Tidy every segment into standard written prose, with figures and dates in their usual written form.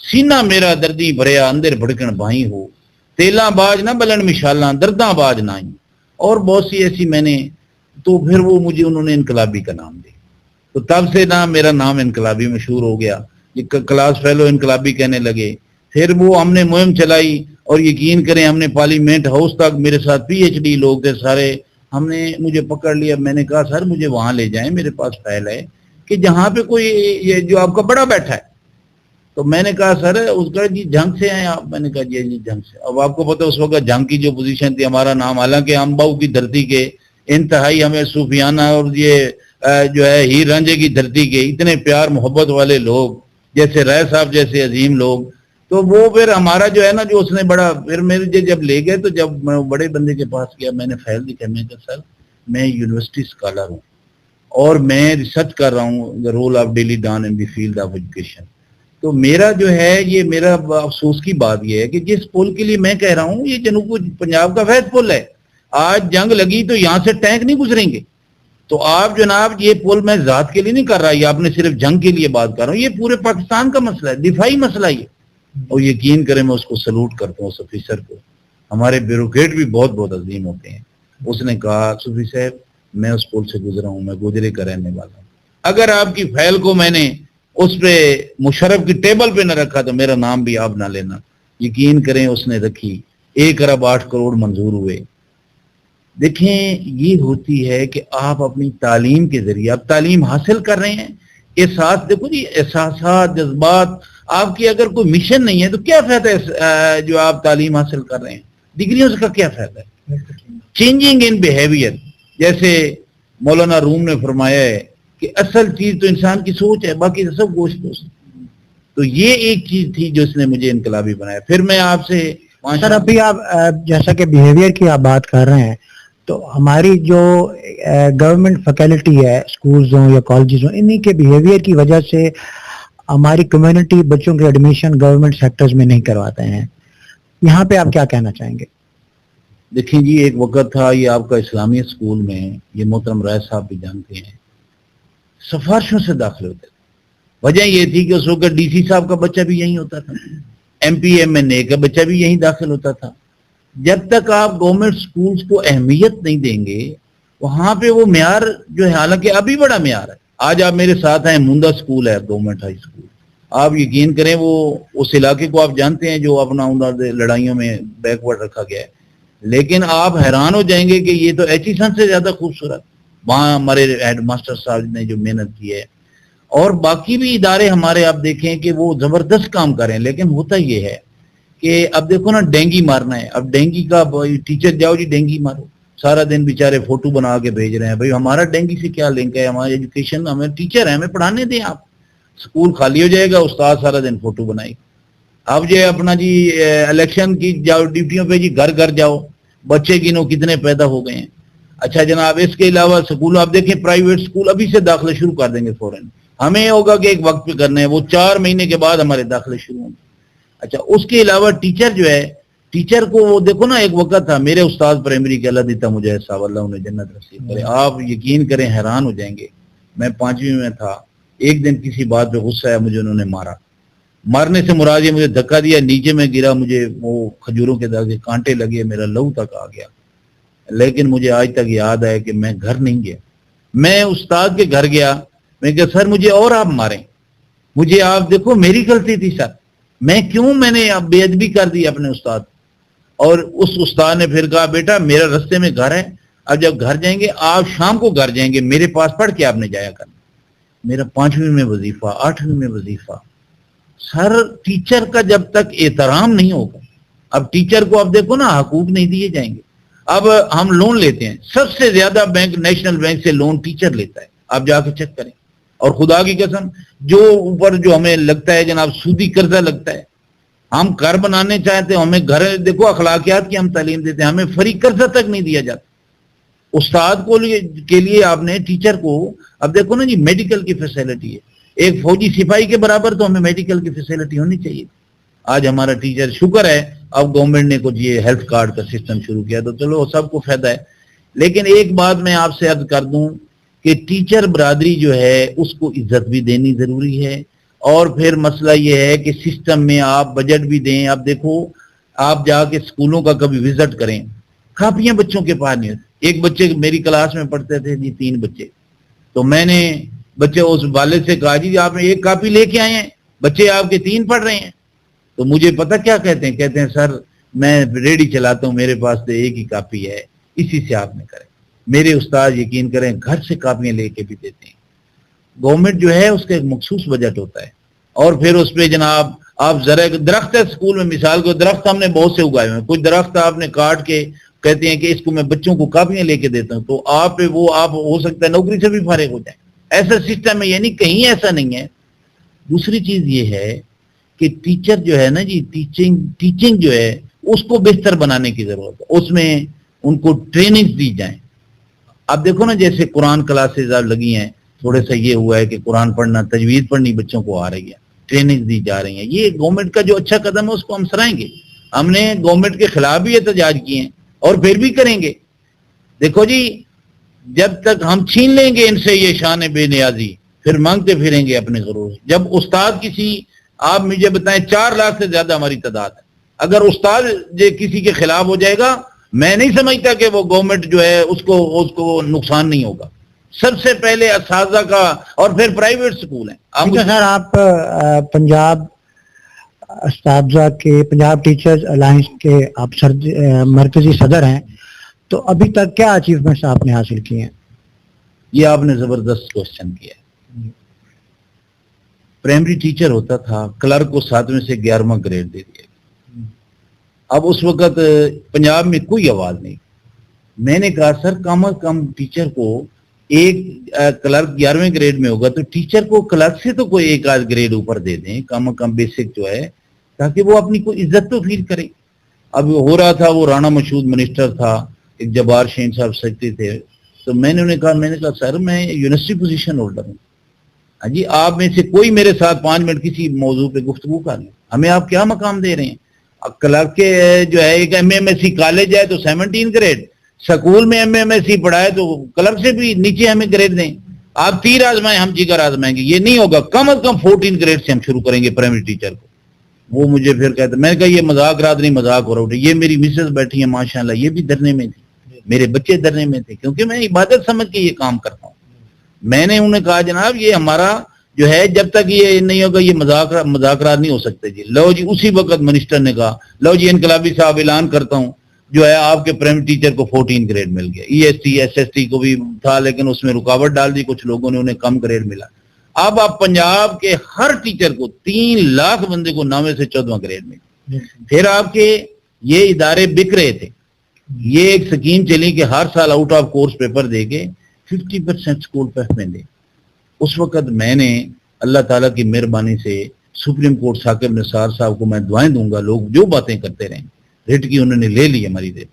سینہ میرا دردی بھریا اندر بھڑکن بھائی ہو، تیلاں باج نہ بلن مشالاں درداں باج نہ آئیں، اور بہت سی ایسی میں نے. تو پھر وہ مجھے انہوں نے انقلابی کا نام دیا، تو تب سے نہ میرا نام انقلابی مشہور ہو گیا. کلاس فیلو انقلابی کہنے لگے. پھر وہ ہم نے مہم چلائی اور یقین کریں ہم نے پارلیمنٹ ہاؤس تک، میرے ساتھ پی ایچ ڈی لوگ تھے سارے، ہم نے مجھے پکڑ لیا. میں نے کہا سر مجھے وہاں لے جائیں، میرے پاس فائل ہے کہ جہاں پہ کوئی یہ جو آپ کا بڑا بیٹھا ہے. تو میں نے کہا سر اس کا جی جنگ سے ہیں آپ؟ میں نے کہا جی جنگ سے. اب آپ کو پتہ اس وقت جنگ کی جو پوزیشن تھی، ہمارا نام حالانکہ ہم باؤ کی دھرتی کے انتہائی ہمیں صوفیانہ اور یہ جو ہے ہیر رانجھے کی دھرتی کے اتنے پیار محبت والے لوگ جیسے رائے صاحب جیسے عظیم لوگ. تو وہ پھر ہمارا جو ہے نا جو اس نے بڑا پھر میرے جب لے گئے تو جب میں بڑے بندے کے پاس گیا میں نے فائل دکھایا. میں کہا سر میں یونیورسٹی اسکالر ہوں اور میں ریسرچ کر رہا ہوں the role of Daily Dawn in the field of education. تو میرا جو ہے یہ میرا افسوس کی بات یہ ہے کہ جس پل کے لیے میں کہہ رہا ہوں یہ جنوب پنجاب کا وحید پل ہے. آج جنگ لگی تو یہاں سے ٹینک نہیں گزریں گے. تو آپ جناب یہ پل میں ذات کے لیے نہیں کر رہا، یہ آپ نے صرف جنگ کے لیے بات کر رہا ہوں، یہ پورے پاکستان کا مسئلہ ہے، دفاعی مسئلہ یہ. اور یقین کریں میں اس کو سلوٹ کرتا ہوں اس افیسر کو. ہمارے بیوروکریٹ بھی بہت بہت عظیم ہوتے ہیں. اس نے کہا صوفی صاحب میں اس پل سے گزرا ہوں، میں گجرے کا رہنے والا ہوں، اگر آپ کی فائل کو میں نے اس پہ مشرف کی ٹیبل پہ نہ رکھا تو میرا نام بھی آپ نہ لینا. یقین کریں اس نے رکھی، 1 ارب 8 کروڑ منظور ہوئے. دیکھیں یہ ہوتی ہے کہ آپ اپنی تعلیم کے ذریعے آپ تعلیم حاصل کر رہے ہیں. احساس دیکھو جی، احساسات جذبات آپ کی اگر کوئی مشن نہیں ہے تو کیا فائدہ ہے جو آپ تعلیم حاصل کر رہے ہیں؟ ڈگریوں کا کیا فائدہ ہے؟ چینجنگ ان بیہیویئر، جیسے مولانا روم نے فرمایا ہے کہ اصل چیز تو انسان کی سوچ ہے، باقی سب گوشت دوست. تو یہ ایک چیز تھی جو اس نے مجھے انقلابی بنایا. پھر میں آپ سے سر ابھی آپ جیسا کہ بیہیویئر کی آپ بات کر رہے ہیں تو ہماری جو گورنمنٹ فیکلٹی ہے اسکولز ہوں یا کالجز ہوں، انہی کے بیہیویئر کی وجہ سے ہماری کمیونٹی بچوں کے ایڈمیشن گورنمنٹ سیکٹرز میں نہیں کرواتے ہیں. یہاں پہ آپ کیا کہنا چاہیں گے؟ دیکھیں جی ایک وقت تھا یہ آپ کا اسلامیہ اسکول میں، یہ محترم رائے صاحب بھی جانتے ہیں، سفارشوں سے داخلے ہوتے تھے. وجہ یہ تھی کہ اس وقت ڈی سی صاحب کا بچہ بھی یہیں ہوتا تھا، ایم پی ایم این اے کا بچہ بھی یہیں داخل ہوتا تھا. جب تک آپ گورنمنٹ سکولز کو اہمیت نہیں دیں گے وہاں پہ وہ معیار جو ہے، حالانکہ ابھی بڑا معیار ہے. آج آپ میرے ساتھ ہیں، مندہ سکول ہے گورنمنٹ ہائی سکول، آپ یقین کریں وہ اس علاقے کو آپ جانتے ہیں جو اپنا لڑائیوں میں بیک ورڈ رکھا گیا ہے، لیکن آپ حیران ہو جائیں گے کہ یہ تو ایچ ای سن سے زیادہ خوبصورت. وہاں ہمارے ہیڈ ماسٹر صاحب نے جو محنت کی ہے اور باقی بھی ادارے ہمارے آپ دیکھیں کہ وہ زبردست کام کریں. لیکن ہوتا یہ ہے کہ اب دیکھو نا ڈینگی مارنا ہے، اب ڈینگی کا ٹیچر جاؤ جی ڈینگی مارو، سارا دن بیچارے فوٹو بنا کے بھیج رہے ہیں. بھائی ہمارا ڈینگی سے کیا لنک ہے؟ ہماری ایجوکیشن، ہمیں ٹیچر ہیں، ہمیں پڑھانے دیں. آپ اسکول خالی ہو جائے گا، استاد سارا دن فوٹو بنائے. اب جو اپنا جی الیکشن کی جاؤ ڈیوٹیوں پہ جی گھر گھر جاؤ، بچے گنو کتنے پیدا ہو گئے ہیں. اچھا جناب اس کے علاوہ سکول آپ دیکھیں، پرائیویٹ سکول ابھی سے داخلے شروع کر دیں گے فوراً. ہمیں ہوگا کہ ایک وقت پہ کرنے ہیں، وہ 4 مہینے کے بعد ہمارے داخلے شروع ہوں گے. اچھا اس کے علاوہ ٹیچر جو ہے، ٹیچر کو وہ دیکھو نا ایک وقت تھا میرے استاد پرائمری کے اللہ دیتا مجھے صاحب اللہ انہیں جنت نصیب کرے، آپ یقین کریں حیران ہو جائیں گے. میں 5ویں میں تھا، ایک دن کسی بات پہ غصہ ہے، مجھے انہوں نے مارا. مارنے سے مراد یہ مجھے دھکا دیا، نیچے میں گرا، مجھے وہ کھجوروں کے داغ کانٹے لگے، میرا لہو تک آ گیا. لیکن مجھے آج تک یاد ہے کہ میں گھر نہیں گیا، میں استاد کے گھر گیا. میں کہا سر مجھے اور آپ ماریں، مجھے آپ دیکھو میری غلطی تھی سر، میں نے اب بے ادبی کر دی اپنے استاد. اور اس استاد نے پھر کہا بیٹا میرا رستے میں گھر ہے، اب جب گھر جائیں گے آپ شام کو گھر جائیں گے، میرے پاس پڑھ کے آپ نے جایا کرنا. میرا 5ویں میں وظیفہ، 8ویں میں وظیفہ. سر ٹیچر کا جب تک احترام نہیں ہوگا، اب ٹیچر کو اب دیکھو نا حقوق نہیں دیے جائیں گے. اب ہم لون لیتے ہیں، سب سے زیادہ بینک نیشنل بینک سے لون ٹیچر لیتا ہے، آپ جا کے چیک کریں. اور خدا کی قسم جو اوپر جو ہمیں لگتا ہے جناب سودی قرضہ لگتا ہے، ہم گھر بنانے چاہتے ہیں، ہمیں گھر دیکھو اخلاقیات کی ہم تعلیم دیتے ہیں، ہمیں فری قرضہ تک نہیں دیا جاتا. استاد کو کے لیے آپ نے ٹیچر کو اب دیکھو نا جی میڈیکل کی فیسلٹی ہے، ایک فوجی سپاہی کے برابر تو ہمیں میڈیکل کی فیسلٹی ہونی چاہیے. آج ہمارا ٹیچر شکر ہے اب گورنمنٹ نے کچھ یہ ہیلتھ کارڈ کا سسٹم شروع کیا تو چلو سب کو فائدہ ہے. لیکن ایک بات میں آپ سے عرض کر دوں کہ ٹیچر برادری جو ہے اس کو عزت بھی دینی ضروری ہے اور پھر مسئلہ یہ ہے کہ سسٹم میں آپ بجٹ بھی دیں. اب دیکھو آپ جا کے اسکولوں کا کبھی وزٹ کریں, کاپیاں بچوں کے پاس نہیں ہوتی. ایک بچے میری کلاس میں پڑھتے تھے جی 3 بچے, تو میں نے بچے اس والد سے کہا جی آپ 1 کاپی لے کے آئے ہیں, بچے آپ کے 3 پڑھ رہے ہیں. تو مجھے پتہ کیا کہتے ہیں سر میں ریڈی چلاتا ہوں, میرے پاس تو 1 ہی کاپی ہے, اسی سے آپ نے کریں. میرے استاد یقین کریں گھر سے کاپیاں لے کے بھی دیتے ہیں. گورنمنٹ جو ہے اس کا ایک مخصوص بجٹ ہوتا ہے, اور پھر اس پہ جناب آپ ذرا درخت ہے اسکول میں, مثال کو درخت ہم نے بہت سے اگائے ہوئے ہیں, کچھ درخت آپ نے کاٹ کے کہتے ہیں کہ اس کو میں بچوں کو کاپیاں لے کے دیتا ہوں, تو آپ ہو سکتا ہے نوکری سے بھی فارغ ہو جائیں. ایسا سسٹم ہے, یعنی کہیں ایسا نہیں ہے. دوسری چیز یہ ہے کہ ٹیچر جو ہے نا جی, ٹیچنگ جو ہے اس کو بہتر بنانے کی ضرورت ہے, اس میں ان کو ٹریننگ دی جائیں. اب دیکھو نا جیسے قرآن کلاسز اب لگی ہیں, تھوڑے سا یہ ہوا ہے کہ قرآن پڑھنا, تجوید پڑھنی بچوں کو آ رہی ہے, ٹریننگ دی جا رہی ہیں. یہ گورنمنٹ کا جو اچھا قدم ہے اس کو ہم سرائیں گے. ہم نے گورنمنٹ کے خلاف بھی احتجاج کیے ہیں اور پھر بھی کریں گے. دیکھو جی جب تک ہم چھین لیں گے ان سے یہ شان بے نیازی, پھر مانگتے پھریں گے اپنے ضرور. جب استاد آپ مجھے بتائیں 4 لاکھ سے زیادہ ہماری تعداد ہے, اگر استاد کسی کے خلاف ہو جائے گا, میں نہیں سمجھتا کہ وہ گورنمنٹ جو ہے اس کو نقصان نہیں ہوگا. سب سے پہلے اساتذہ کا, اور پھر پرائیویٹ سکول ہیں. سر آپ پنجاب اساتذہ کے, پنجاب ٹیچرز الائنس کے آپ مرکزی صدر ہیں, تو ابھی تک کیا اچیومنٹس آپ نے حاصل کیے ہیں؟ یہ آپ نے زبردست کوشچن کیا ہے. پرائمری ٹیچر ہوتا تھا, کلرک کو 7ویں سے 11واں گریڈ دے دیا. اب اس وقت پنجاب میں کوئی آواز نہیں. میں نے کہا سر کم از کم ٹیچر کو ایک کلرک 11ویں گریڈ میں ہوگا تو ٹیچر کو کلرک سے تو کوئی 1 گریڈ اوپر دے دیں, کم از کم بیسک جو ہے, تاکہ وہ اپنی کوئی عزت تو فیل کرے. اب ہو رہا تھا, وہ رانا مشہود منسٹر تھا, ایک جبار شین صاحب سیکرٹری تھے, تو میں نے انہیں کہا سر میں یونیورسٹی پوزیشن ہولڈر ہوں, ہاں جی آپ میں سے کوئی میرے ساتھ 5 منٹ کسی موضوع پہ گفتگو کر لیں, ہمیں آپ کیا مقام دے رہے ہیں. کلرک کے جو ہے ایک MA کالج ہے تو 17 گریڈ, سکول میں MA پڑھائے تو کلرک سے بھی نیچے ہمیں گریڈ دیں. آپ تیر آزمائیں ہم جگر آزمائیں گے, یہ نہیں ہوگا. کم از کم 14 گریڈ سے ہم شروع کریں گے پرائمری ٹیچر کو. وہ مجھے پھر کہتے, میں نے کہا یہ مذاق رات نہیں, مذاق ہو رہا اٹھے. یہ میری مسز بیٹھی ہیں ماشاءاللہ, یہ بھی دھرنے میں تھی, میرے بچے دھرنے میں تھے, کیونکہ میں عبادت سمجھ کے یہ کام کرتا ہوں. میں نے انہیں کہا جناب یہ ہمارا جو ہے جب تک یہ نہیں ہوگا یہ مذاکرات نہیں ہو سکتے جی. لو جی اسی وقت منسٹر نے کہا لو جی انقلابی صاحب اعلان کرتا ہوں جو ہے آپ کے پرائمری ٹیچر کو 14 گریڈ مل گیا. EST SST کو بھی تھا لیکن اس میں رکاوٹ ڈال دی کچھ لوگوں نے, انہیں کم گریڈ ملا. اب آپ پنجاب کے ہر ٹیچر کو 3 لاکھ بندے کو 9ویں سے 14واں گریڈ ملا. پھر آپ کے یہ ادارے بک رہے تھے, یہ ایک سکیم چلی کہ ہر سال آؤٹ آف کورس پیپر دے کے 50% اسکول پیف میں دے. اس وقت میں نے اللہ تعالیٰ کی مہربانی سے سپریم کورٹ ثاقب نثار صاحب کو میں دعائیں دوں گا, لوگ جو باتیں کرتے رہیں, ریٹ کی انہوں نے لے لی ہماری ریٹ.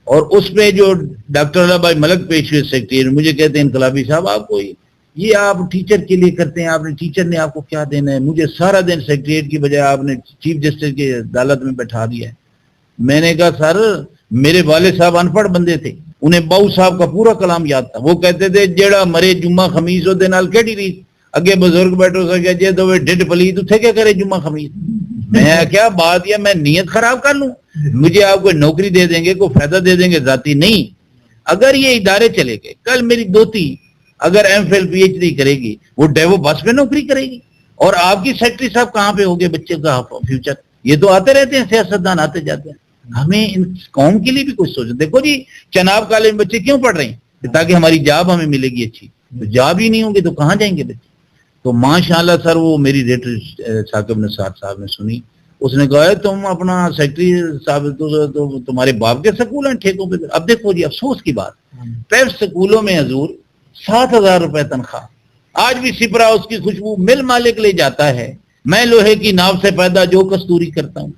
اور اس پہ جو ڈاکٹر اللہ بھائی ملک پیش ہوئے سیکرٹری, مجھے کہتے ہیں انقلابی صاحب آپ کو یہ آپ ٹیچر کے لیے کرتے ہیں, آپ نے ٹیچر نے آپ کو کیا دینا ہے. مجھے سارا دن سیکرٹریٹ کی بجائے آپ نے چیف جسٹس کی عدالت میں بیٹھا دیا ہے. میں نے کہا سر میرے والد صاحب ان پڑھ بندے تھے, انہیں باؤ صاحب کا پورا کلام یاد تھا. وہ کہتے تھے جیڑا مرے جمعہ خمیس ہو دے نال کیڑی ریت, اگے بزرگ بیٹھو سکے جے تو ڈڈ پلیت اتھے کیا کرے جمعہ خمیس. میں کیا بات ہے, میں نیت خراب کر لوں, مجھے آپ کوئی نوکری دے دیں گے, کوئی فائدہ دے دیں گے ذاتی نہیں. اگر یہ ادارے چلے گئے, کل میری دوتی اگر MPhil PhD کرے گی وہ ڈیوو بس پہ نوکری کرے گی, اور آپ کی سیکرٹری صاحب کہاں پہ ہوگے بچے کا فیوچر. یہ تو آتے رہتے ہیں سیاستدان, آتے جاتے ہیں. ہمیں ان قوم کے لیے بھی کچھ سوچو. دیکھو جی چناب کالج میں بچے کیوں پڑھ رہے ہیں, تاکہ ہماری جاب ہمیں ملے گی اچھی. تو جاب ہی نہیں ہوں گے تو کہاں جائیں گے بچے. تو ماشاءاللہ سر وہ میری ریٹ ثاقب نثار صاحب نے سنی. اس نے کہا تم اپنا سیکرٹری صاحب تو تمہارے باپ کے سکول ہیں ٹھیکوں پہ. اب دیکھو جی افسوس کی بات, پریویٹ سکولوں میں حضور 7,000 روپے تنخواہ, آج بھی سپرا اس کی خوشبو مل مالک لے جاتا ہے. میں لوہے کی ناو سے پیدا جو کستوری کرتا ہوں,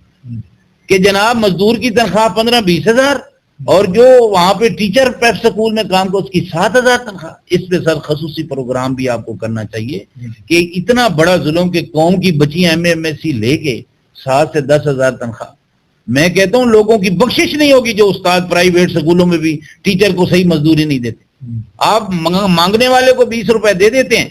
کہ جناب مزدور کی تنخواہ 15-20 ہزار, اور جو وہاں پہ ٹیچر پیپ سکول میں کام کو اس کی 7,000 تنخواہ. اس پہ سر خصوصی پروگرام بھی آپ کو کرنا چاہیے کہ اتنا بڑا ظلم کہ قوم کی بچیاں MA لے کے 7 سے 10 ہزار تنخواہ. میں کہتا ہوں لوگوں کی بخشش نہیں ہوگی جو استاد پرائیویٹ سکولوں میں بھی ٹیچر کو صحیح مزدوری نہیں دیتے. آپ مانگنے والے کو 20 روپے دے دیتے ہیں,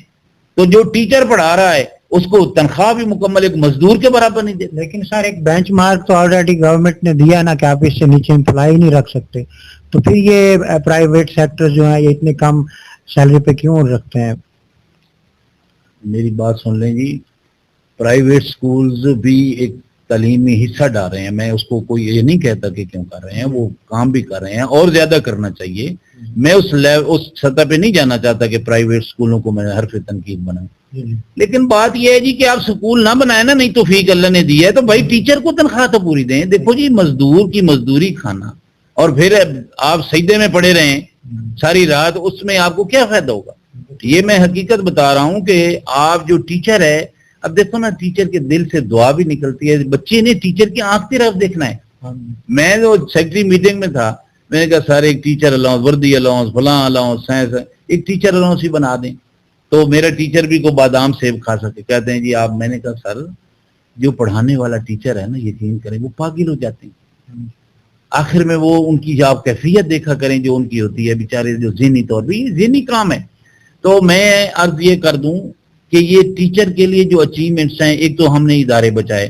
تو جو ٹیچر پڑھا رہا ہے اس کو تنخواہ بھی مکمل ایک مزدور کے برابر نہیں دیتے. لیکن سر ایک بینچ مارک تو آلریڈی گورنمنٹ نے دیا نا کہ آپ اس سے نیچے امپلائی نہیں رکھ سکتے, تو پھر یہ پرائیویٹ سیکٹر جو ہیں یہ اتنے کم سیلری پہ کیوں رکھتے ہیں؟ میری بات سن لیں جی, پرائیویٹ سکولز بھی ایک تعلیمی حصہ ڈال رہے ہیں, میں اس کو کوئی یہ نہیں کہتا کہ کیوں کر رہے ہیں, وہ کام بھی کر رہے ہیں اور زیادہ کرنا چاہیے. میں اس سطح پہ نہیں جانا چاہتا کہ پرائیویٹ سکولوں کو میں حرف تنقید بناؤں, لیکن بات یہ ہے جی کہ آپ سکول نہ بنائیں نا, نہیں توفیق اللہ نے دی ہے تو بھائی ٹیچر کو تنخواہ تو پوری دیں. دیکھو جی, مزدور کی مزدوری کھانا اور پھر آپ سجدے میں پڑے رہیں ساری رات, اس میں آپ کو کیا فائدہ ہوگا؟ یہ میں حقیقت بتا رہا ہوں کہ آپ جو ٹیچر ہے, اب دیکھو نا ٹیچر کے دل سے دعا بھی نکلتی ہے, بچے نے ٹیچر کی آنکھ کی طرف دیکھنا ہے. میں جو سیکٹری میٹنگ میں تھا, میں نے کہا سر ایک ٹیچر الاؤنس, وردی الاؤنس, فلاں الاؤنس, سائنس ایک ٹیچر الاؤنس ہی بنا دیں تو میرا ٹیچر بھی کو بادام سیب کھا سکے. کہتے ہیں جی آپ, میں نے کہا سر جو پڑھانے والا ٹیچر ہے نا, یقین کریں وہ پاگل ہو جاتے ہیں. آخر میں وہ ان کی آپ کیفیت دیکھا کریں جو ان کی ہوتی ہے, بیچارے جو ذہنی طور پہ, یہ ذہنی کام ہے. تو میں عرض یہ کر دوں کہ یہ ٹیچر کے لیے جو اچیومنٹس ہیں, ایک تو ہم نے ادارے بچائے,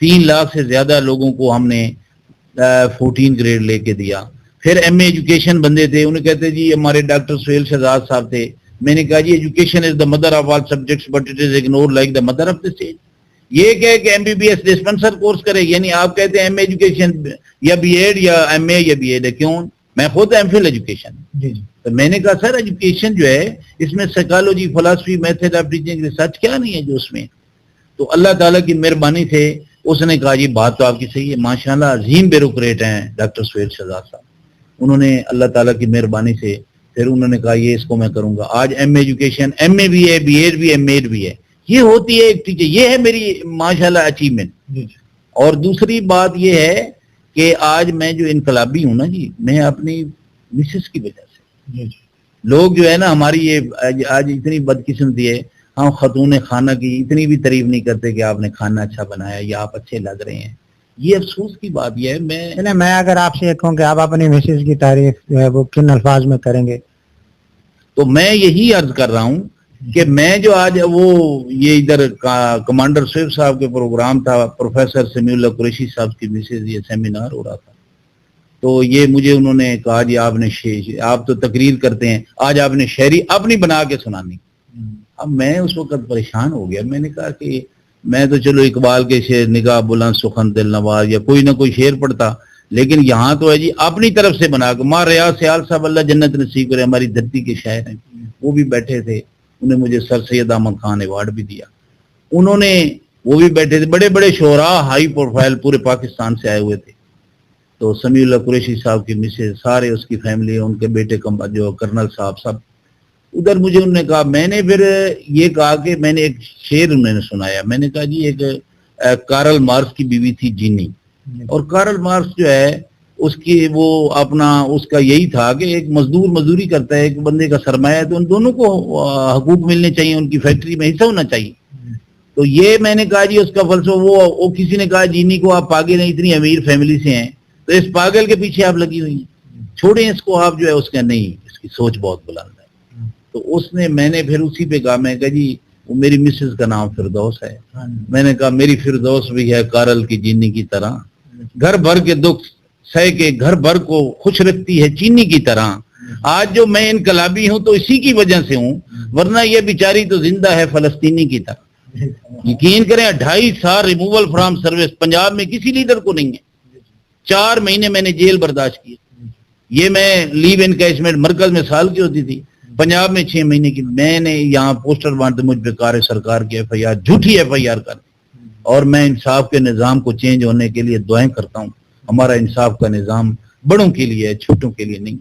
3 لاکھ سے زیادہ لوگوں کو ہم نے 14 گریڈ لے کے دیا. پھر ایم اے ایجوکیشن بندے تھے, انہیں کہتے جی ہمارے ڈاکٹر سہیل شہزاد صاحب تھے, میں نے کہا جی education is the mother of all subjects but it is ignore like the mother of the state. یہ کہ M B B S dispenser course کرے, یعنی آپ کہتے ہیں ایم اے ایجوکیشن یا بی ایڈ یا ایم اے یا بی ایڈ ہے, کیوں؟ میں خود ایم فل ایجوکیشن. تو میں نے کہا سر ایجوکیشن جو ہے اس میں psychology, philosophy, method of teaching, research کیا نہیں ہے جو اس میں؟ تو اللہ تعالیٰ کی مہربانی سے اس نے کہا جی بات تو آپ کی صحیح ہے, ماشاءاللہ عظیم بیوروکریٹ ہیں ڈاکٹر سہیل شہزاد صاحب. انہوں نے اللہ تعالیٰ کی مہربانی سے پھر انہوں نے کہا یہ اس کو میں کروں گا. آج ایم اے ایجوکیشن, ایم اے بھی ہے, بی ایڈ بھی ہے, ایم ایڈ بھی ہے, یہ ہوتی ہے ایک ٹیچر. یہ ہے میری ماشاءاللہ اچیومنٹ. اور دوسری بات یہ ہے کہ آج میں جو انقلابی ہوں نا جی, میں اپنی مسز کی وجہ سے. لوگ جو ہے نا ہماری یہ آج اتنی بدقسمتی ہے, ہم خاتون خانہ کی اتنی بھی تعریف نہیں کرتے کہ آپ نے کھانا اچھا بنایا یا آپ اچھے لگ رہے ہیں. یہ افسوس کی بات یہ ہے. میں اگر آپ سے کہوں کہ آپ اپنی مسز کی تعریف جو ہے وہ کن الفاظ میں کریں گے؟ تو میں یہی عرض کر رہا ہوں کہ میں جو آج وہ یہ ادھر کمانڈر سویب صاحب کے پروگرام تھا, پروفیسر سمیع اللہ قریشی صاحب کی مسز, یہ سیمینار ہو رہا تھا, تو یہ مجھے انہوں نے کہا جی آپ تو تقریر کرتے ہیں, آج آپ نے شاعری اپنی بنا کے سنانی. اب میں اس وقت پریشان ہو گیا. میں نے کہا کہ میں تو چلو اقبال کے شعر, نگاہ بلند سخن دل نواز, یا کوئی نہ کوئی شعر پڑھتا, لیکن یہاں تو ہے جی اپنی طرف سے بنا کے. ماں ریاض سیال صاحب اللہ جنت نصیب کرے, ہماری دھرتی کے شاعر ہیں, وہ بھی بیٹھے تھے, انہیں مجھے سر سید احمد خان ایوارڈ بھی دیا. انہوں نے, وہ بھی بیٹھے تھے, بڑے بڑے شعراء ہائی پروفائل پورے پاکستان سے آئے ہوئے تھے. تو سمیع اللہ قریشی صاحب کی مسز, سارے اس کی فیملی, ان کے بیٹے جو کرنل صاحب سب ادھر. مجھے انہوں نے کہا, میں نے پھر یہ کہا کہ میں نے ایک شعر انہوں نے سنایا. میں نے کہا جی ایک کارل مارکس کی بیوی تھی جینی, اور کارل مارکس جو ہے اس کی وہ اپنا اس کا یہی تھا کہ ایک مزدور مزدوری کرتا ہے, ایک بندے کا سرمایہ ہے, تو ان دونوں کو حقوق ملنے چاہیے, ان کی فیکٹری میں حصہ ہونا چاہیے. تو یہ میں نے کہا جی اس کا فلسفہ, وہ کسی نے کہا جینی کو آپ پاگل ہیں, اتنی امیر فیملی سے ہیں, تو اس پاگل کے پیچھے آپ لگی ہوئی ہیں, چھوڑیں اس کو آپ جو ہے. اس کا نہیں, اس کی سوچ بہت بلند ہے. تو اس نے, میں نے پھر اسی پہ کہا, میں کہا جی وہ میری مسز کا نام فردوس ہے. میں نے کہا میری فردوس بھی ہے کارل کی جینی کی طرح, گھر بھر کے دکھ سہ کے گھر بھر کو خوش رکھتی ہے چینی کی طرح. آج جو میں انقلابی ہوں تو اسی کی وجہ سے ہوں, ورنہ یہ بیچاری تو زندہ ہے فلسطینی کی طرح. یقین کریں 2.5 سال ریموول فرام سروس پنجاب میں کسی لیڈر کو نہیں ہے. 4 مہینے میں نے جیل برداشت کی. یہ میں لیو انکیشمنٹ مرکز میں سال کی ہوتی تھی, پنجاب میں 6 مہینے کی. میں نے یہاں پوسٹر بانٹے مجھ پہ کار سرکار کی ایف آئی آر, جھوٹی ایف آئی آر کر, اور میں انصاف کے نظام کو چینج ہونے کے لیے دعائیں کرتا ہوں. ہمارا انصاف کا نظام بڑوں کے لیے ہے, چھوٹوں کے لیے نہیں.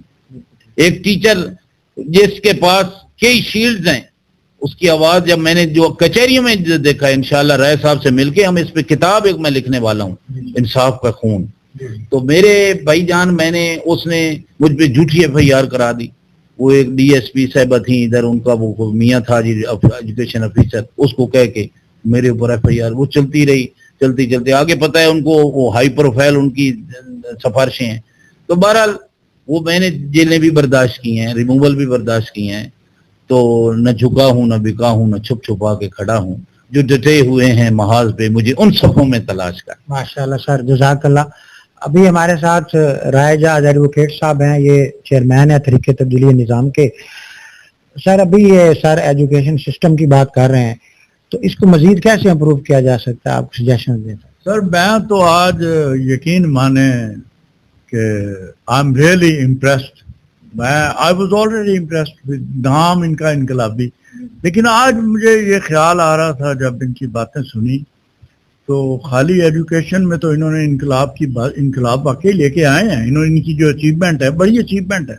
ایک ٹیچر جس کے پاس کئی شیلڈز ہیں, اس کی آواز جب میں نے جو کچہریوں میں دیکھا, انشاءاللہ رائے صاحب سے مل کے ہم اس پہ کتاب ایک میں لکھنے والا ہوں, انصاف کا خون. تو میرے بھائی جان, میں نے, اس نے مجھ پہ جھوٹی ایف آئی آر کرا دی. وہ ایک ڈی ایس پی صاحبہ تھیں ادھر, ان کا وہ میاں تھا جی ایجوکیشن آفیسر, اس کو کہہ کے میرے اوپر ایف آئی آر. وہ چلتی رہی, چلتے چلتے آگے پتہ ہے ان کو وہ ہائی پروفائل ان کی سفارشیں ہیں. تو بہرحال وہ میں نے جیلیں بھی برداشت کی ہیں, ریموول بھی برداشت کی ہیں. تو نہ جھکا ہوں نہ بکا ہوں, نہ چھپ چھپا کے کھڑا ہوں, جو ڈٹے ہوئے ہیں محاذ پہ، مجھے ان صفوں میں تلاش کر. ماشاءاللہ سر، جزاک اللہ. ابھی ہمارے ساتھ رائے جاز ایڈوکیٹ صاحب ہیں، یہ چیئرمین ہے تحریک تبدیلی نظام کے. سر ابھی یہ سر ایجوکیشن سسٹم کی بات کر رہے ہیں، تو اس کو مزید کیسے امپروو کیا جا سکتا ہے؟ آپ سجیشن دیں سر. میں تو آج یقین مانے کہ I am really impressed. I was already impressed with نام ان کا انقلابی، لیکن آج مجھے یہ خیال آ رہا تھا جب ان کی باتیں سنی تو خالی ایجوکیشن میں تو انہوں نے انقلاب واقعی لے کے آئے ہیں. ان کی جو اچیومنٹ ہے بڑی اچیومنٹ ہے،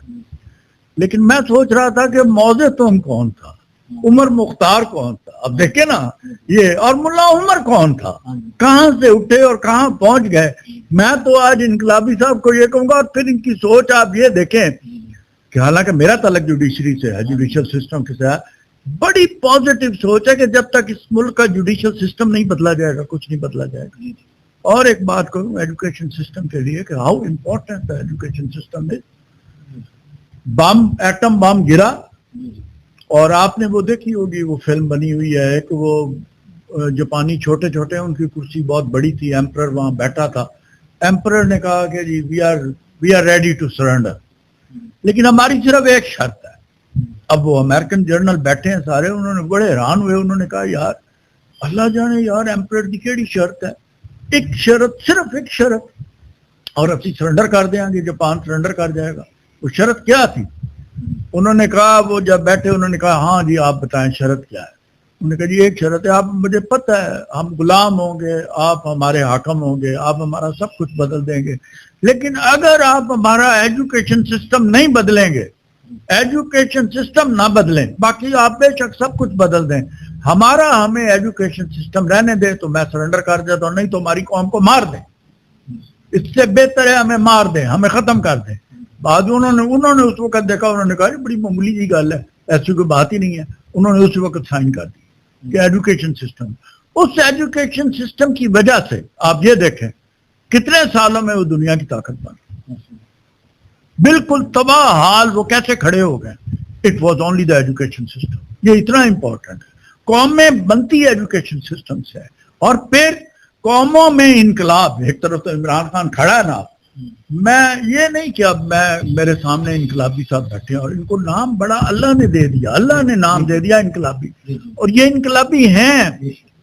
لیکن میں سوچ رہا تھا کہ موضع تم کون تھا، عمر مختار کون تھا، اب دیکھیں نا یہ، اور ملا عمر کون تھا، کہاں سے اٹھے اور کہاں پہنچ گئے. میں تو آج انقلابی صاحب کو یہ کہوں گا، اور پھر ان کی سوچ آپ یہ دیکھیں کہ حالانکہ میرا تعلق جوڈیشری سے ہے، جوڈیشل سسٹم کے ساتھ بڑی پازیٹیو سوچ ہے کہ جب تک اس ملک کا جوڈیشل سسٹم نہیں بدلا جائے گا کچھ نہیں بدلا جائے گا. اور ایک بات کہوں ایجوکیشن سسٹم کے لیے کہ ہاؤ امپورٹنٹ ایجوکیشن سسٹم ہے. ایٹم بم گرا اور آپ نے وہ دیکھی ہوگی، وہ فلم بنی ہوئی ہے کہ وہ جاپانی چھوٹے چھوٹے، ان کی کرسی بہت بڑی تھی، ایمپرر وہاں بیٹھا تھا. ایمپرر نے کہا کہ جی we are ready to surrender, لیکن ہماری صرف ایک شرط ہے. اب وہ امریکن جرنل بیٹھے ہیں سارے، انہوں نے بڑے حیران ہوئے، انہوں نے کہا یار اللہ جانے یار ایمپرر کی کیڑی شرط ہے، ایک شرط، صرف ایک شرط، اور ابھی سرنڈر کر دیں گے، جاپان سرنڈر کر جائے گا. وہ شرط کیا تھی؟ انہوں نے کہا، وہ جب بیٹھے انہوں نے کہا ہاں جی آپ بتائیں شرط کیا ہے. انہوں نے کہا جی ایک شرط ہے، آپ مجھے پتہ ہے ہم غلام ہوں گے، آپ ہمارے حاکم ہوں گے، آپ ہمارا سب کچھ بدل دیں گے، لیکن اگر آپ ہمارا ایجوکیشن سسٹم نہیں بدلیں گے، ایجوکیشن سسٹم نہ بدلیں، باقی آپ بے شک سب کچھ بدل دیں، ہمیں ایجوکیشن سسٹم رہنے دیں تو میں سرنڈر کر دیتا ہوں، نہیں تو ہماری قوم کو مار دیں، اس سے بہتر ہے ہمیں مار دیں، ہمیں ختم کر دیں. بعد انہوں نے اس وقت دیکھا، انہوں نے کہا بڑی معمولی جی گل ہے، ایسی کوئی بات ہی نہیں ہے. انہوں نے اس وقت سائن کر دی کہ ایجوکیشن سسٹم. اس ایجوکیشن سسٹم کی وجہ سے آپ یہ دیکھیں کتنے سالوں میں وہ دنیا کی طاقت بن گئی، بالکل تباہ حال وہ کیسے کھڑے ہو گئے. It was only the education system. یہ اتنا امپورٹنٹ ہے. قومیں بنتی ایجوکیشن سسٹم سے، اور پھر قوموں میں انقلاب. ایک طرف تو عمران خان کھڑا ہے نا، میں یہ نہیں کہ اب میرے سامنے انقلابی صاحب بیٹھے ہیں اور ان کو نام بڑا اللہ نے دے دیا، اللہ نے نام دے دیا انقلابی، اور یہ انقلابی ہیں.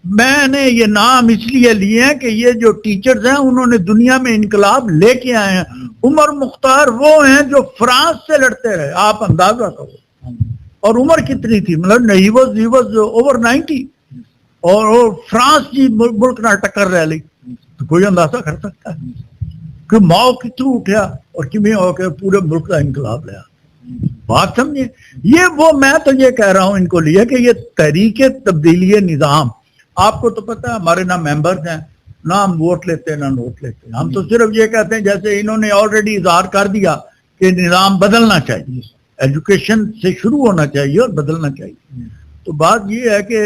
میں نے یہ نام اس لیے لیے ہیں کہ یہ جو ٹیچرز ہیں انہوں نے دنیا میں انقلاب لے کے آئے ہیں. عمر مختار وہ ہیں جو فرانس سے لڑتے رہے، آپ اندازہ کرو. اور عمر کتنی تھی، مطلب ہی واز اوور 90، اور فرانس کی ملک نہ ٹکر رہ لی. تو کوئی اندازہ کر سکتا ہے کہ ماؤ کتوں اٹھیا اور کمی ہو کے پورے ملک کا انقلاب لیا. بات سمجھے. یہ وہ میں تو یہ کہہ رہا ہوں ان کو لیے کہ یہ تحریک تبدیلی نظام، آپ کو تو پتہ ہے ہمارے نہ ممبرز ہیں، نہ ہم ووٹ لیتے نہ نوٹ لیتے. ہم تو صرف یہ کہتے ہیں جیسے انہوں نے آلریڈی اظہار کر دیا کہ نظام بدلنا چاہیے، ایجوکیشن سے شروع ہونا چاہیے اور بدلنا چاہیے. تو بات یہ ہے کہ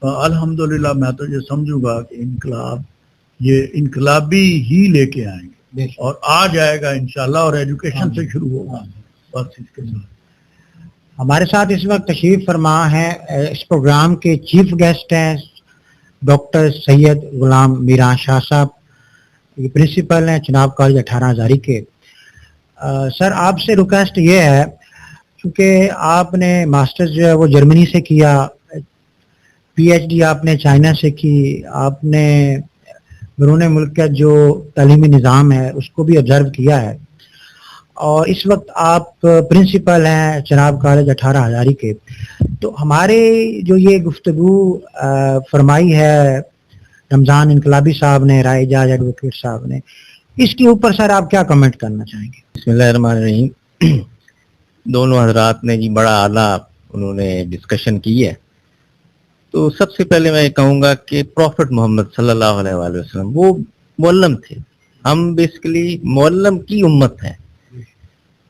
الحمدللہ میں تو یہ سمجھوں گا کہ انقلاب یہ انقلابی ہی لے کے آئیں گے اور آ جائے گا انشاءاللہ، اور ایجوکیشن سے شروع ہوگا. بس اس کے ساتھ ہمارے ساتھ اس وقت تشریف فرما ہے اس پروگرام کے چیف گیسٹ ہیں ڈاکٹر سید غلام میران شاہ صاحب، یہ پرنسپل ہیں چناب کالج 18 ہزاری کے. سر آپ سے ریکویسٹ یہ ہے، چونکہ آپ نے ماسٹرز جو ہے وہ جرمنی سے کیا، پی ایچ ڈی آپ نے چائنا سے کی، آپ نے بیرون ملک کا جو تعلیمی نظام ہے اس کو بھی آبزرو کیا ہے، اور اس وقت آپ پرنسپل ہیں چناب کالج 18 ہزاری کے. تو ہمارے جو یہ گفتگو فرمائی ہے رمضان انقلابی صاحب نے، رائے جاز ایڈوکیٹ صاحب نے، اس کے اوپر سر آپ کیا کمنٹ کرنا چاہیں گے؟ بسم اللہ الرحمن الرحیم. دونوں حضرات نے جی بڑا اعلیٰ انہوں نے ڈسکشن کی ہے. تو سب سے پہلے میں کہوں گا کہ پروفٹ محمد صلی اللہ علیہ وآلہ وسلم وہ معلم تھے. ہم بیسیکلی معلم کی امت ہیں.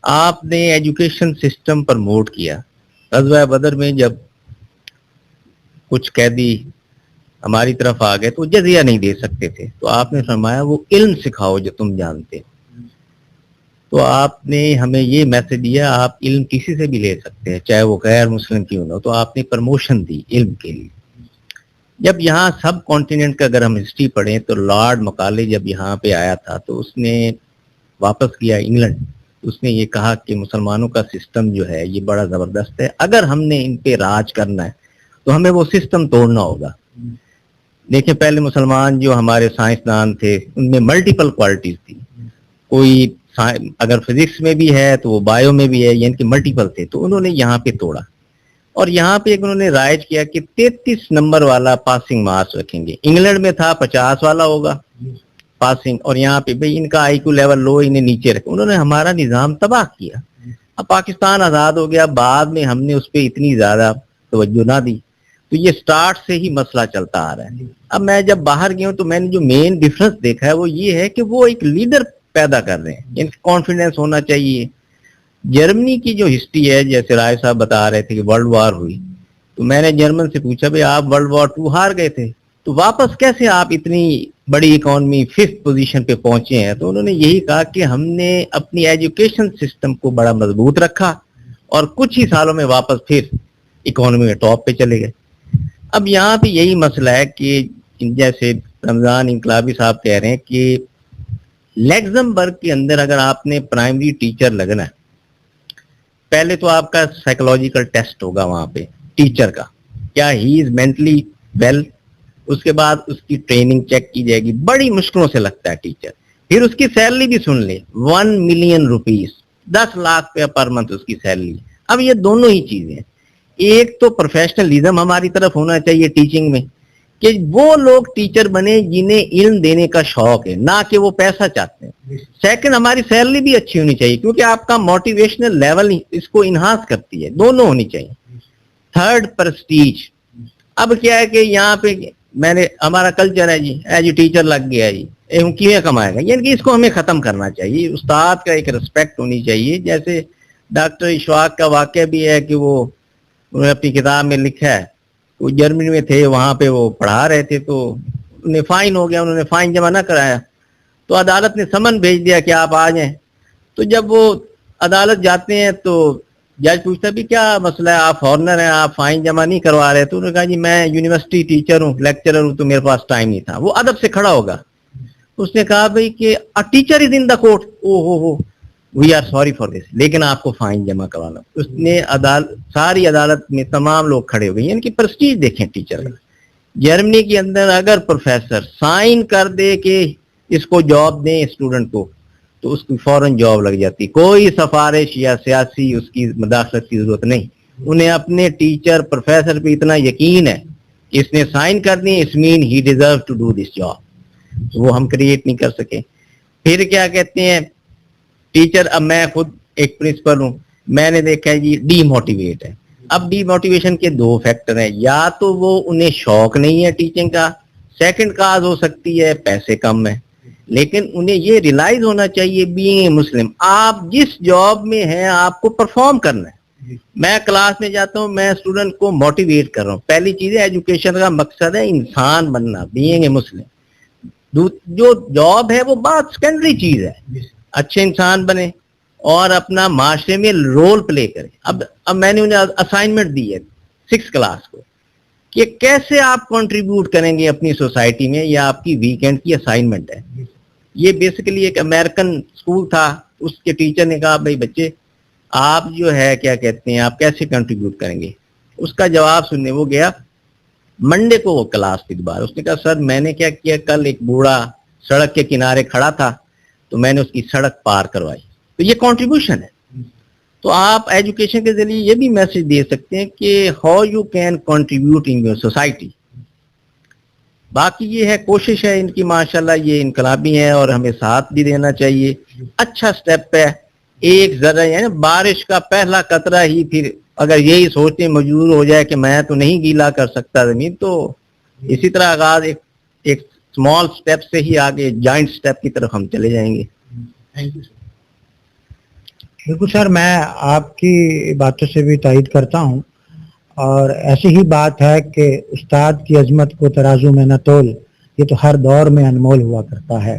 آپ نے ایجوکیشن سسٹم پر موٹ کیا. غزوہ بدر میں جب کچھ قیدی ہماری طرف آ گئے تو جزیہ نہیں دے سکتے تھے، تو آپ نے فرمایا وہ علم سکھاؤ جو تم جانتے. تو آپ نے ہمیں یہ میسج دیا آپ علم کسی سے بھی لے سکتے ہیں چاہے وہ غیر مسلم کیوں نہ ہو. تو آپ نے پرموشن دی علم کے لیے. جب یہاں سب کانٹیننٹ کا اگر ہم ہسٹری پڑھیں تو لارڈ مکالے جب یہاں پہ آیا تھا تو اس نے واپس کیا انگلینڈ. اس نے یہ کہا کہ مسلمانوں کا سسٹم جو ہے یہ بڑا زبردست ہے, اگر ہم نے ان پہ راج کرنا ہے تو ہمیں وہ سسٹم توڑنا ہوگا. دیکھیں پہلے مسلمان جو ہمارے سائنسدان تھے ان میں ملٹیپل کوالٹیز تھی, کوئی اگر فزکس میں بھی ہے تو وہ بایو میں بھی ہے, یعنی کہ ملٹیپل تھے. تو انہوں نے یہاں پہ توڑا اور یہاں پہ انہوں نے رائج کیا کہ 33 نمبر والا پاسنگ مارکس رکھیں گے. انگلینڈ میں تھا 50 والا ہوگا پاسنگ, اور یہاں پہ بھئی ان کا آئی کیو لیول لو, انہیں نیچے رکھا. انہوں نے ہمارا نظام تباہ کیا. اب پاکستان آزاد ہو گیا, بعد میں ہم نے اس پہ اتنی زیادہ توجہ نہ دی, تو یہ سٹارٹ سے ہی مسئلہ چلتا آ رہا ہے. اب میں جب باہر گیا ہوں تو میں نے جو مین ڈفرنس دیکھا ہے وہ یہ ہے کہ وہ ایک لیڈر پیدا کر رہے ہیں, یعنی کانفیڈنس ہونا چاہیے. جرمنی کی جو ہسٹری ہے, جیسے رائے صاحب بتا رہے تھے کہ ورلڈ وار ہوئی, تو میں نے جرمن سے پوچھا بھئی آپ ورلڈ وار 2 ہار گئے تھے, تو واپس کیسے آپ اتنی بڑی اکانومی 5th پوزیشن پہ پہنچے ہیں؟ تو انہوں نے یہی کہا کہ ہم نے اپنی ایجوکیشن سسٹم کو بڑا مضبوط رکھا اور کچھ ہی سالوں میں واپس پھر اکانومی میں ٹاپ پہ چلے گئے. اب یہاں پہ یہی مسئلہ ہے کہ جیسے رمضان انقلابی صاحب کہہ رہے ہیں کہ لیگزمبرگ کے اندر اگر آپ نے پرائمری ٹیچر لگنا ہے, پہلے تو آپ کا سائیکولوجیکل ٹیسٹ ہوگا وہاں پہ ٹیچر کا, کیا ہی از مینٹلی ویل. اس کے بعد اس کی ٹریننگ چیک کی جائے گی, بڑی مشکلوں سے لگتا ہے ٹیچر. پھر اس کی سیلری بھی سن لیں, 1 ملین روپیز, 10 لاکھ روپیہ پر منتھ اس کی سیلری. اب یہ دونوں ہی چیزیں ہیں, ایک تو پروفیشنلزم ہماری طرف ہونا چاہیے ٹیچنگ میں, کہ وہ لوگ ٹیچر بنے جنہیں علم دینے کا شوق ہے, نہ کہ وہ پیسہ چاہتے ہیں. سیکنڈ, ہماری سیلری بھی اچھی ہونی چاہیے کیونکہ آپ کا موٹیویشنل لیول اس کو انہانس کرتی ہے, دونوں ہونی چاہیے. Third, prestige. اب کیا ہے کہ یہاں پہ ہمارا کلچر ہے جی ٹیچر لگ گیا جی, کیوں کمائے گا, یعنی کہ اس کو ہمیں ختم کرنا چاہیے. استاد کا ایک ریسپیکٹ ہونی چاہیے. جیسے ڈاکٹر اشفاق کا واقعہ بھی ہے کہ وہ انہوں نے اپنی کتاب میں لکھا ہے, وہ جرمنی میں تھے, وہاں پہ وہ پڑھا رہے تھے, تو انہیں فائن ہو گیا, انہوں نے فائن جمع نہ کرایا, تو عدالت نے سمن بھیج دیا کہ آپ آ جائیں. تو جب وہ عدالت جاتے ہیں تو جج پوچھتا بھی کیا مسئلہ ہے, آپ فارنر ہیں, آپ فائن جمع نہیں کروا رہے. تو انہوں نے کہا جی میں یونیورسٹی ٹیچر ہوں, لیکچرر ہوں, تو میرے پاس ٹائم نہیں تھا. وہ ادب سے کھڑا ہوگا, اس نے کہا بھئی کہ teacher is in the court, oh we are sorry for this, لیکن آپ کو فائن جمع کروانا. اس نے ساری عدالت میں تمام لوگ کھڑے ہو گئے. یعنی کہ پرسٹیج دیکھیں ٹیچر کا. جرمنی کے اندر اگر پروفیسر سائن کر دے کہ اس کو جاب دیں اسٹوڈنٹ کو, تو اس کی فوراً جاب لگ جاتی, کوئی سفارش یا سیاسی اس کی مداخلت کی ضرورت نہیں. انہیں اپنے ٹیچر پروفیسر پہ اتنا یقین ہے کہ اس نے سائن کر دی, اس مین ہی deserve to do this job. وہ ہم کریٹ نہیں کر سکے. پھر کیا کہتے ہیں ٹیچر, اب میں خود ایک پرنسپل ہوں, میں نے دیکھا ہے جی ڈی موٹیویٹ ہے. اب ڈی موٹیویشن کے 2 فیکٹر ہیں, یا تو وہ انہیں شوق نہیں ہے ٹیچنگ کا, سیکنڈ کاز ہو سکتی ہے پیسے کم ہے. لیکن انہیں یہ ریلائز ہونا چاہیے بینگ اے مسلم, آپ جس جاب میں ہیں آپ کو پرفارم کرنا ہے. میں کلاس میں جاتا ہوں, میں اسٹوڈنٹ کو موٹیویٹ کر رہا ہوں. پہلی چیز ہے ایجوکیشن کا مقصد ہے انسان بننا, بینگ اے مسلم. جو جاب ہے وہ بات سیکنڈری چیز ہے, اچھے انسان بنے اور اپنا معاشرے میں رول پلے کرے. اب میں نے انہیں اسائنمنٹ دی ہے 6th کلاس کو کہ کیسے آپ کنٹریبیوٹ کریں گے اپنی سوسائٹی میں, یا آپ کی ویکینڈ کی اسائنمنٹ ہے. یہ بیسیکلی ایک امریکن اسکول تھا, اس کے ٹیچر نے کہا بھائی بچے آپ جو ہے کیا کہتے ہیں آپ کیسے کنٹریبیوٹ کریں گے. اس کا جواب سننے وہ گیا منڈے کو وہ کلاس کی دوبارہ. اس نے کہا سر میں نے کیا کیا, کل ایک بوڑھا سڑک کے کنارے کھڑا تھا تو میں نے اس کی سڑک پار کروائی. تو یہ کنٹریبیوشن ہے. تو آپ ایجوکیشن کے ذریعے یہ بھی میسج دے سکتے ہیں کہ how you can contribute in your society. باقی یہ ہے کوشش ہے ان کی ماشاءاللہ, یہ انقلابی ہیں اور ہمیں ساتھ بھی دینا چاہیے. اچھا سٹیپ ہے, ایک ذرا یعنی بارش کا پہلا قطرہ ہی, پھر اگر یہی سوچنے مجبور ہو جائے کہ میں تو نہیں گیلا کر سکتا زمین, تو اسی طرح آغاز ایک اسمال سٹیپ سے ہی آگے جائنٹ سٹیپ کی طرف ہم چلے جائیں گے. Thank you sir. بالکل سر, میں آپ کی باتوں سے بھی تائید کرتا ہوں, اور ایسی ہی بات ہے کہ استاد کی عظمت کو ترازو میں نہ تول, یہ تو ہر دور میں انمول ہوا کرتا ہے.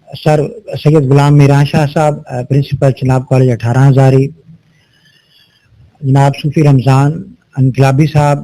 سر سید غلام میران شاہ صاحب, پرنسپل چناب کالج 18 ہزاری, جناب صوفی رمضان انقلابی صاحب